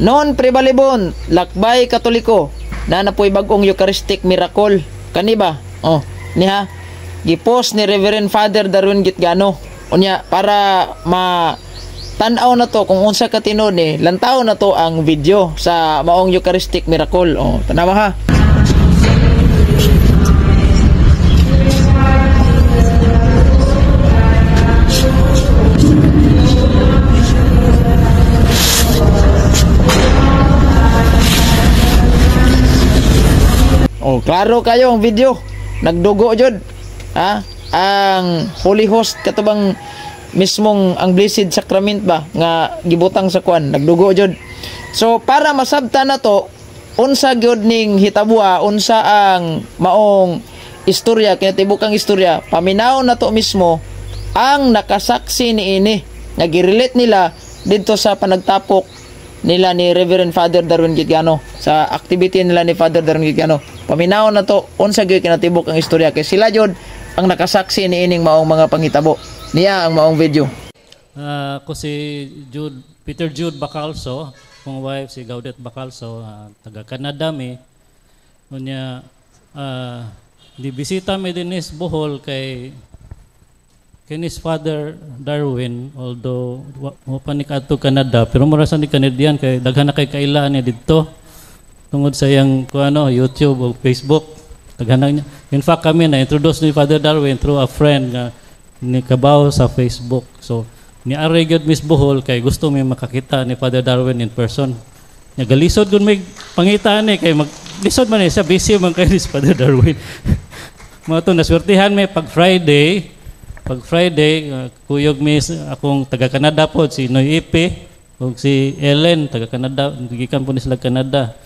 Non prebalibon, lakbay Katoliko, na napoy bagong Eucharistic miracle. Kani ba? Oh, niha. Gipost ni Reverend Father Darwin Gitgano. Unya, para tanaw na to kung unsa ka tinud ni, lantaw na to ang video sa maong Eucharistic miracle. Oh, tanawa ha. Oh, klaro kayo ang video. Nagdugo jud. Ha? Ang Holy Host katubang mismong ang Blessed Sacrament ba nga gibutang sa kwan, nagdugo jud. So para masabta na to, unsa gyud ning hitabua, unsa ang maong istorya, kinatibukang istorya, paminaw na to mismo ang nakasaksi niini nga girelate nila didto sa panagtapok nila ni Reverend Father Darwin Gitgano, sa activity nila ni Father Darwin Gitgano. Paminaw na to unsa gyud kinatibuk ang istorya kay sila jud ang nakasaksi niining maong mga panghitabo. Niya ang maong video. Ako si Peter Jude Bacalso, kong wife si Gaudette Bacalso, taga Canada mi. Unya dibisita mi din is Bohol kay kinis Father Darwin, although mo pa ni kadto Canada, pero mura sa ni Canadian kay daghan na kay kailaan niya didto tungod sa yang YouTube o Facebook. Daghan niya. In fact, kami na introduce ni Father Darwin through a friend nga ni kabaw sa Facebook. So ni ari gyud Miss Bohol kay gusto mi makakita ni Father Darwin in person. Nya galisod gud may pangitaan ni kay maglisod man siya, busy man kay ni Father Darwin. Mo to naswertihan mi pag Friday, kuyog miss akong taga Canada po, si Noy Ipe ug si Ellen taga Canada, gikan po ni sila Canada.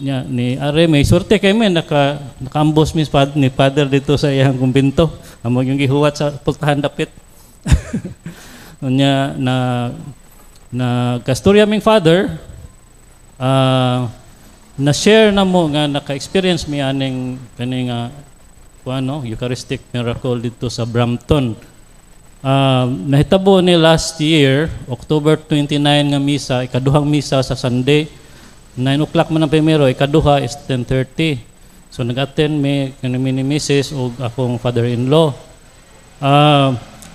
Ni are may sorte kay men nakaambos ni Father dito sa iyang kumbento. Amo yung gihuwat sa pultahan dapit. Unya na kastorya ming Father na share na mo nga naka-experience mi aning kaning Eucharistic miracle dito sa Brampton. Nahitabo ni last year, October 29 nga misa, ikaduhang misa sa Sunday. 9 o'clock man ang primero, ikaduha is 10:30. So nag-attend mi ni Mrs. o akong father-in-law.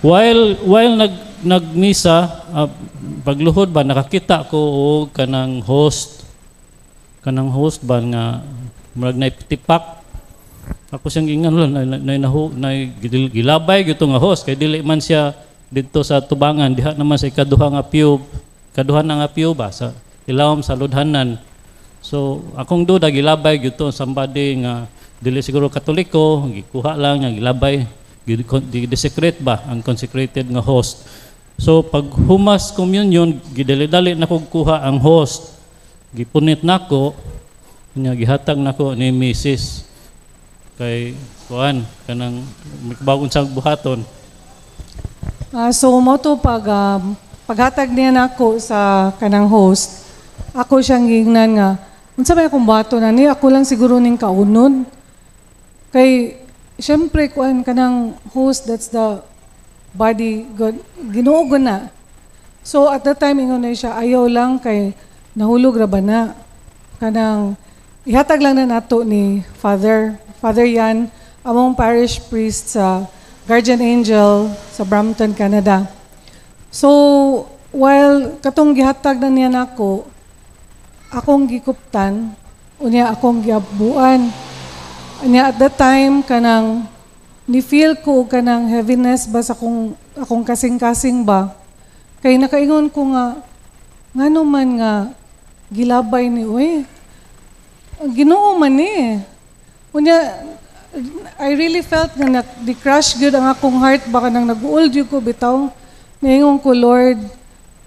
While nagmisa, pagluhod ba nakakita ko og kanang host ba nga murag na tipak. Ako siyang ingan na gilabay gito nga host kay dili man siya dito sa tubangan, diha naman sa ikaduha nga pew ba sa ilawom sa ludhanan. So akong duda gilabay gito somebody nga dili siguro Katoliko, gikuha lang nga gilabay, gi-desecrate ba ang consecrated nga host. So pag humas communion, gidali-dali na kog kuha ang host. Gipunit nako, nya gihatag nako ni Mrs. kay kuan kanang mikbawon sa buhaton. So mo to paghatag niya nako sa kanang host, ako siyang gingnan nga unsa may akong bato na ni, ako lang siguro ning kaunod. Kay syempre kuan kanang host, that's the body God, Ginoo na. So at that time ingon na siya, ayaw lang kay nahulog ra ba na. Kanang ihatag lang na nato ni Father Yan, among parish priest sa Guardian Angel sa Brampton, Canada. So while katong gihatag na niya nako, akong gikuptan, unya akong giabuan. Unya at that time kanang ni-feel ko kanang heaviness ba sa akong kasing-kasing ba. Kay nakaingon ko nga ngano man nga gilabay ni Ginoo man ni. Unya I really felt nga di-crush good ang akong heart baka nang nag-uol jud ko bitaw. Ningon ko, Lord,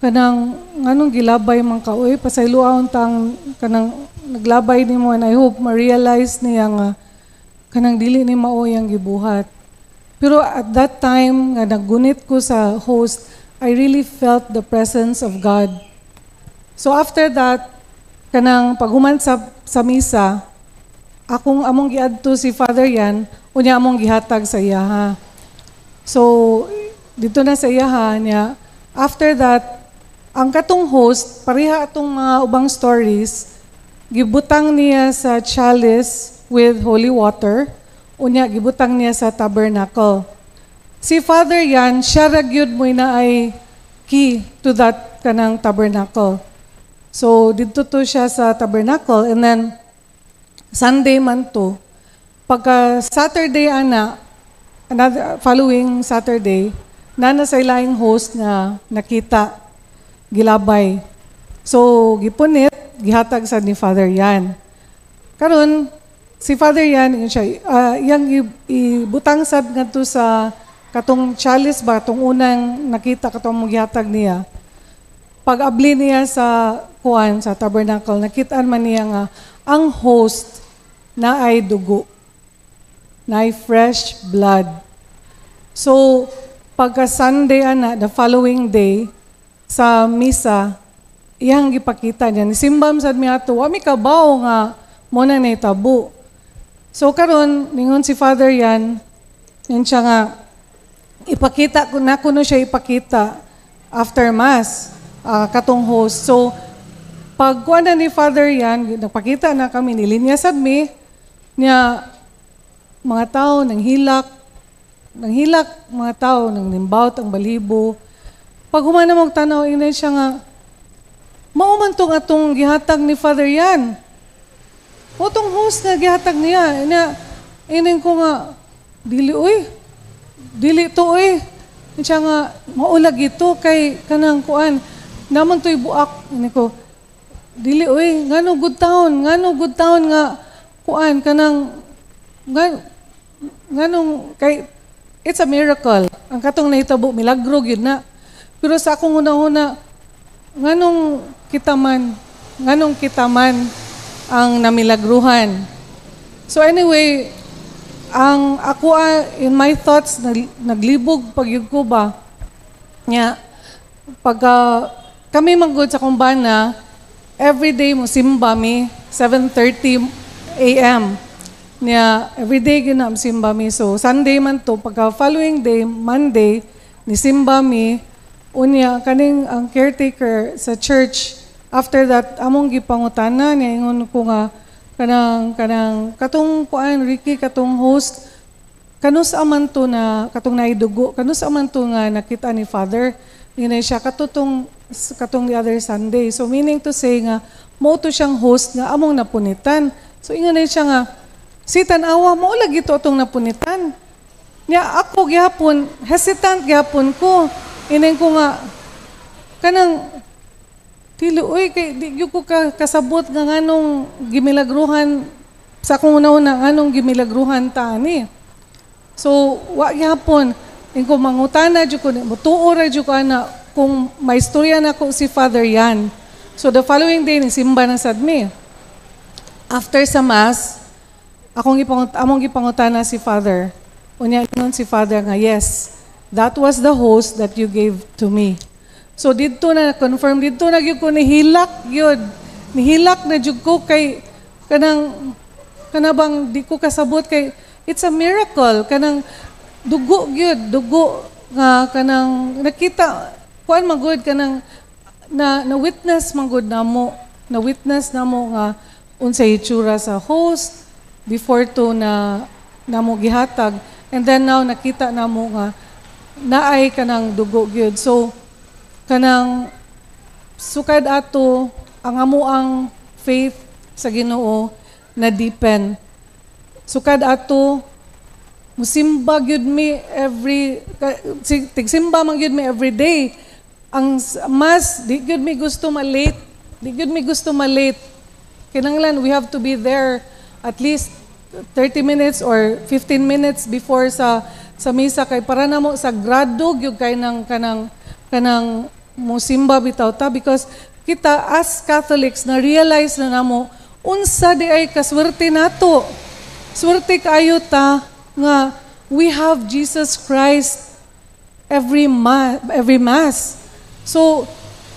kanang nganong gilabay man ka pasayloan tang kanang naglabay nimo, and I hope ma-realize niya nga kanang dili ni mao yang gibuhat. Pero at that time nga naggunit ko sa host, I really felt the presence of God. So after that, kanang paghuman sa misa, among giadto si Father Yan, unya among gihatag sa iyaha. So dito na sa iyaha niya. After that, ang katong host, pareha atong mga ubang stories, gibutang niya sa chalice with holy water, unya gibutang niya sa tabernacle. Si Father Yan, siya ragyod mo na ay key to that kanang tabernacle. So, dito to siya sa tabernacle, and then, Sunday man to, pagka Saturday following Saturday, nana sa ilaing host nga nakita, gilabay. So, gipunit, gihatag sa ni Father Yan. Karon si Father Yan, yun siya, yang ibutang sad nga to sa katong chalice ba, katong unang nakita katong gihatag niya. Pag-abli niya sa kuan, sa tabernacle, nakitaan man niya nga, ang host na ay dugo, na ay fresh blood. So, pagka Sunday the following day, sa misa, iyang gipakita niya. Nisimbam sad mi ato, wa mi kabaw nga mo na naitabo. So karon ningon si Father Yan, yun siya nga, ipakita ko na kuno siya ipakita after mass, katong host. So pag kuha na ni Father Yan, nagpakita na kami, nilinya sad mi, niya mga tao nang hilak mga tao nang nimbawt ang balibo. Pag humana mong tanaw, inay siya nga, mauman tong atong gihatag ni Father Yan. O tong host na gihatag niya, inay ko nga, dili to oy. Siya nga, maulag ito kay kanang kuan, naman to'y buak. Inay ko, dili oy, ngano good town nga, kuan, kanang, nganong, kay, it's a miracle. Ang katong nahitabo, milagro yun na. Pero sa akong una-una, nganong kitaman ang namilagruhan. So anyway, ang ako in my thoughts, naglibog pagyug ko ba, nya, pagka kami manggod sa kumbana, everyday mo simba mi, 7:30 a.m. Nya, everyday ginam simba mi. So Sunday man to, pagka following day, Monday, ni simba mi, unya, kaning ang caretaker sa church, after that, among gipangutana niya, ingon ko nga, kanang, katong kuan, Ricky, katong host, kanus aman to na, katong naidugo, kanus aman to nga nakita ni Father, yun siya, katong the other Sunday. So, meaning to say nga, mo to siyang host nga, among napunitan. So, ingon siya nga, si tanawa, maulag ito atong napunitan. Niya, ako gihapon, hesitant gihapon ko, ineng ko nga, kanang, tilo, uy, di ko kasabot nga nganong gimilagruhan, sa akong una-una, nganong gimilagruhan tani. So, wag yapon, ineng ko mangutana, mutuora, ana, kung may istorya na ko si Father Yan. So, the following day, nisimba na sadmi. After sa Mass, among gipangutana si Father. Unya, ingon si Father nga, yes, that was the host that you gave to me. So dito na confirm, dito na gyud ko nihilak gyud. Nihilak na jud ko kay kanabang di ko kasabot kay it's a miracle kanang dugo nga kanang nakita kuan magud kanang na witness magud namo nga unsay itsura sa host before to na namo gihatag, and then now nakita namo nga naay kanang dugo gyud. So kanang sukad ato ang amuang faith sa Ginoo na deepen. Sukad ato musimba gyud mi tigsimba man gyud mi every day. Ang Mass di gyud mi gusto malate. Kinahanglan we have to be there at least 30 minutes or 15 minutes before sa misa kay para namo sagrado gyud kay kanang musimba bitaw ta, because kita as Catholics na realize na namo unsa di ay kaswerte nato. Swerte kayo ta nga we have Jesus Christ every mass. So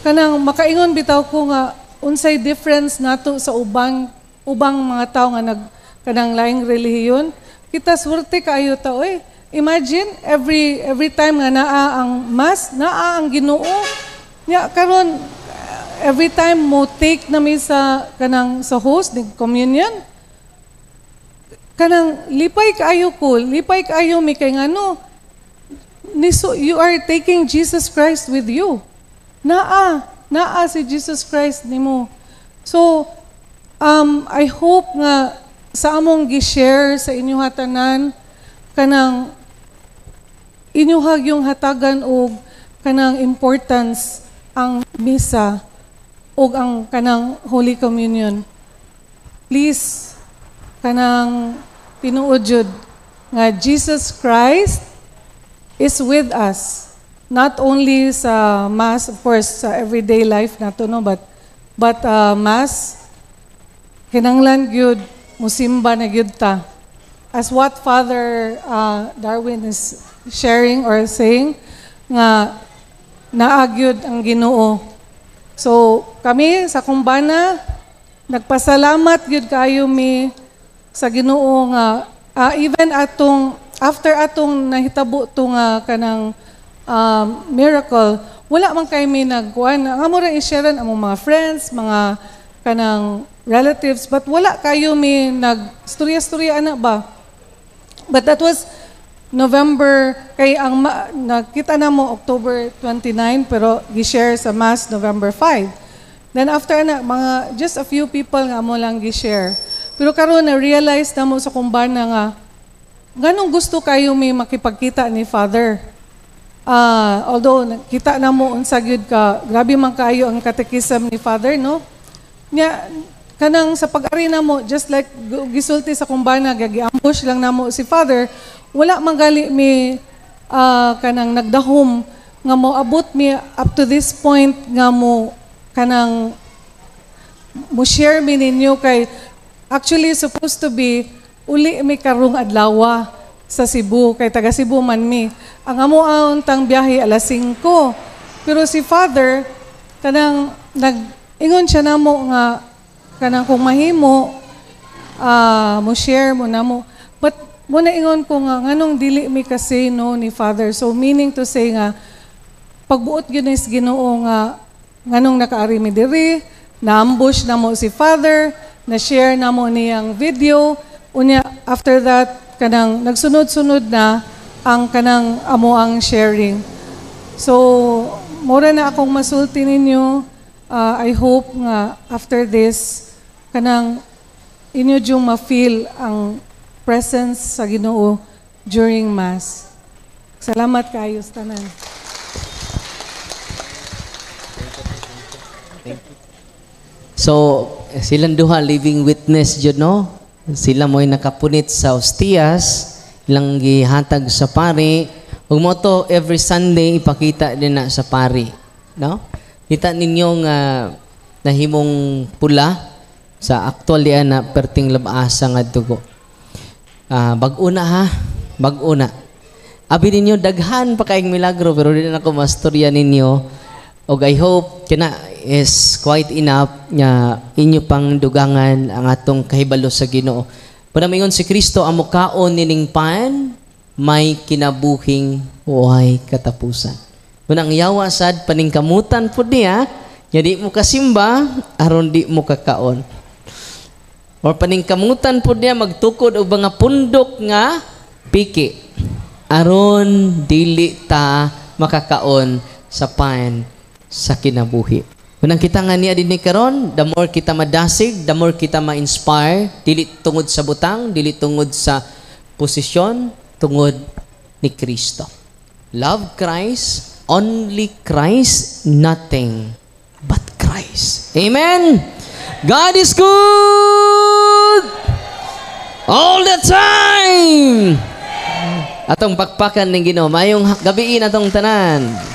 kanang makaingon bitaw ko nga unsay difference nato sa ubang mga tao nga kanang laing relihiyon. Kita swerte kayo ta oy. Imagine every time nga naa ang Mass, naa ang Ginoo. Nya karon every time mo take na mi sa kanang sa host ng communion, kanang lipay kaayo mi kay ngano you are taking Jesus Christ with you. Naa si Jesus Christ nimo. So I hope nga sa among gi-share sa inyo hatanan kanang inyuhag yung hatagan og kanang importance ang misa o ang kanang Holy Communion. Please, kanang tinuod jud nga Jesus Christ is with us. Not only sa Mass, of course, sa everyday life nato, no? But Mass, kinanglan gyud musimba na gyud ta. As what Father Darwin is sharing or saying, nga naagyod ang Ginoo. So, kami sa kumbana, nagpasalamat gyud kayo mi sa Ginoo nga even after atong nahitabo tong kanang miracle, wala man kay mi nagkuan. Ang amo ra i-share among mga friends, mga kanang relatives, but wala kayo mi nag-storya-storya ana ba? But that was November, kay ang nakita na mo October 29, pero gi-share sa Mass November 5. Then after na, just a few people nga mo lang gi-share. Pero karon na-realize na mo sa kumbana nga, ganong gusto kayo may makipagkita ni Father. Although kita na mo unsa gyud ka, grabe man kayo ang katekism ni Father, no? Nya, kanang sa pag-ari na mo, just like gisulti sa kumbana, gagi-ambush lang na mo si Father, wala man gali mi kanang nagdahom nga mo abot mi up to this point nga mo kanang mo share mi ninyo kay actually supposed to be uli mi karong adlaw sa Cebu kay taga Cebu man mi. Ang amo tang biyahe alas 5. Pero si Father kanang nag-ingon siya namo nga kanang kung mahimo mo share mo namo. But muna ingon ko nga, nganong dili mi kasi no ni Father. So meaning to say nga, pagbuot yun is Ginoo nga, nganong nakaari mi diri, na-ambush na mo si Father, na-share na mo niyang video, unya after that, kanang nagsunod-sunod na ang kanang amo ang sharing. So, mura na akong masulti ninyo, I hope nga after this, kanang inyo yung ma-feel ang presence sa Ginoo during Mass. Salamat kayo sa tanan. So, silang duha living witness jud no? Sila mo'y nakapunit sa hostias, ilang gihatag sa pari. Ug mo to every Sunday ipakita din na sa pari, no? Kita ninyo nga nahimong pula sa actual diyan na perting labasa nga dugo. Bag-una ha, bag-una. Abi ninyo, daghan pa kayong milagro, pero di na ako mastorya ninyo. Og I hope, kina is quite enough nga inyo pang dugangan ang atong kahibalo sa Ginoo. Panamingon si Kristo, ang mukaon nining pan, may kinabuhing way katapusan. Munang yawa sad, paningkamutan po niya, nga di mo kasimba, aron di mo kakaon. Or paningkamutan po niya magtukod og mga pundok nga piki aron dili ta makakaon sa pan sa kinabuhi. Unang kita nga niya dinhi karon, the more kita madasig, the more kita ma-inspire, dili tungod sa butang, dili tungod sa posisyon, tungod ni Kristo. Love Christ, only Christ, nothing but Christ. Amen. God is good all the time. Atong pakpakan ng Ginoo. Mayong gabiin atong tanan.